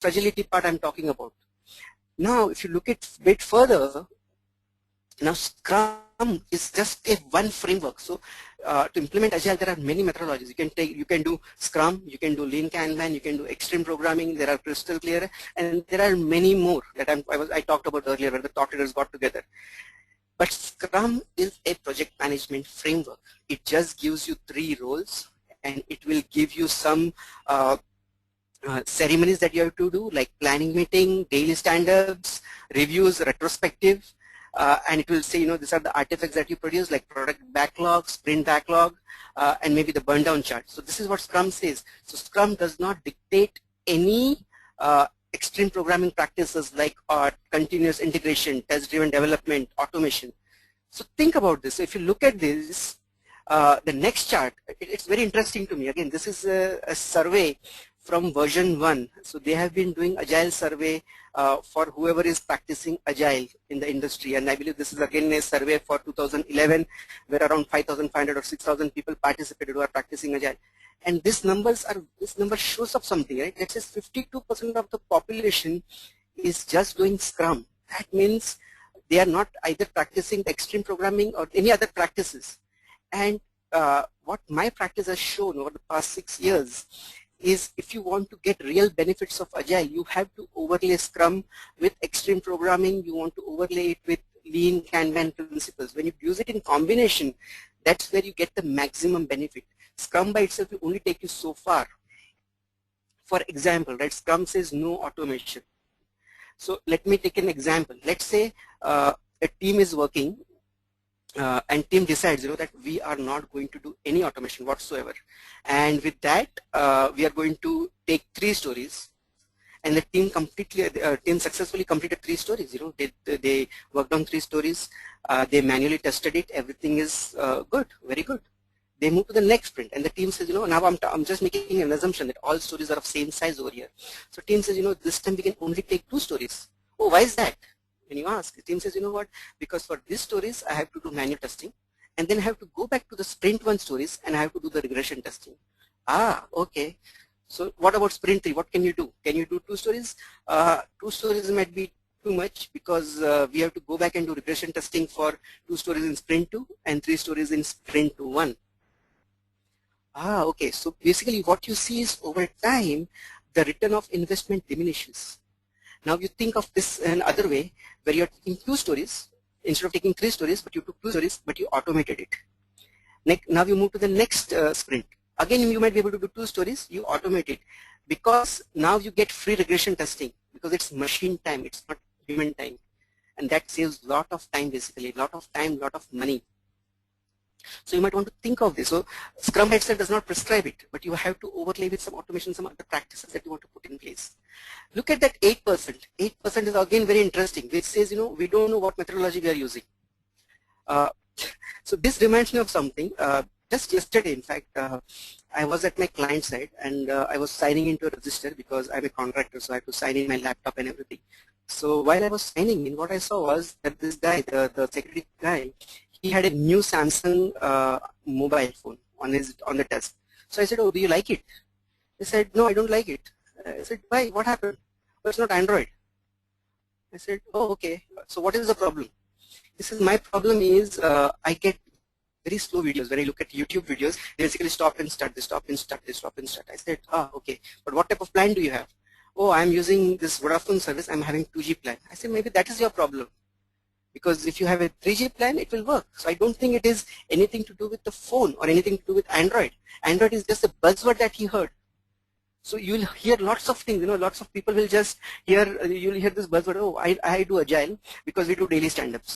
fragility part I'm talking about. Now, if you look at a bit further, now Scrum is just a one framework. So to implement Agile, there are many methodologies. You can do Scrum, you can do Lean Kanban, you can do extreme programming. There are crystal clear, and there are many more that I talked about earlier, where the thought leaders got together. But Scrum is a project management framework. It just gives you 3 roles, and it will give you some ceremonies that you have to do, like planning meeting, daily stand-ups, reviews, retrospective, and it will say, these are the artifacts that you produce, like product backlog, sprint backlog, and maybe the burn down chart. So this is what Scrum says. So Scrum does not dictate any extreme programming practices like continuous integration, test-driven development, automation. So think about this. So if you look at this, the next chart, it's very interesting to me. Again, this is a survey from version 1. So they have been doing Agile survey for whoever is practicing Agile in the industry, and I believe this is again a survey for 2011 where around 5,500 or 6,000 people participated who are practicing Agile. And this number shows up something, right? That says 52% of the population is just doing Scrum. That means they are not either practicing extreme programming or any other practices. And what my practice has shown over the past 6 years is, if you want to get real benefits of Agile, you have to overlay Scrum with extreme programming. You want to overlay it with Lean Kanban principles. When you use it in combination, that's where you get the maximum benefit. Scrum by itself will only take you so far. For example, right, Scrum says no automation. So let me take an example. Let's say a team is working and team decides that we are not going to do any automation whatsoever, and with that we are going to take 3 stories, and the team successfully completed 3 stories. They worked on 3 stories, they manually tested it, everything is good, very good. They move to the next sprint, and the team says, now I'm just making an assumption that all stories are of same size over here. So team says, this time we can only take 2 stories. Oh, why is that? When you ask, the team says, what? Because for these stories I have to do manual testing, and then I have to go back to the sprint 1 stories and I have to do the regression testing. Ah, okay. So what about sprint 3? What can you do? Can you do 2 stories? 2 stories might be too much, because we have to go back and do regression testing for 2 stories in sprint 2 and 3 stories in sprint 1. Ah, okay. So basically what you see is, over time the return of investment diminishes. Now you think of this in another way, where you're taking 2 stories instead of taking 3 stories, but you took 2 stories but you automated it. Now you move to the next sprint. Again, you might be able to do 2 stories, you automate it, because now you get free regression testing, because it's machine time, it's not human time, and that saves lot of time, basically lot of time, lot of money. So you might want to think of this. So Scrum itself does not prescribe it, but you have to overlay with some automation, some other practices that you want to put in place. Look at that 8%. 8% is again very interesting, which says, we don't know what methodology we are using. So this reminds me of something. Just yesterday, in fact, I was at my client side, and I was signing into a register, because I'm a contractor, so I have to sign in my laptop and everything. So while I was signing in, what I saw was that this guy, the security guy, he had a new Samsung mobile phone on the desk. So I said, oh, do you like it? He said, no, I don't like it. I said, why? What happened? Oh, it's not Android. I said, oh, okay. So what is the problem? He says, my problem is I get very slow videos. When I look at YouTube videos, they basically stop and start, they stop and start, they stop and start. I said, okay. But what type of plan do you have? Oh, I'm using this Vodafone service. I'm having 2G plan. I said, maybe that is your problem. Because if you have a 3G plan, it will work. So I don't think it is anything to do with the phone or anything to do with Android. Android is just a buzzword that he heard. So you'll hear lots of things, lots of people will just hear, you'll hear this buzzword, oh, I do Agile because we do daily stand-ups.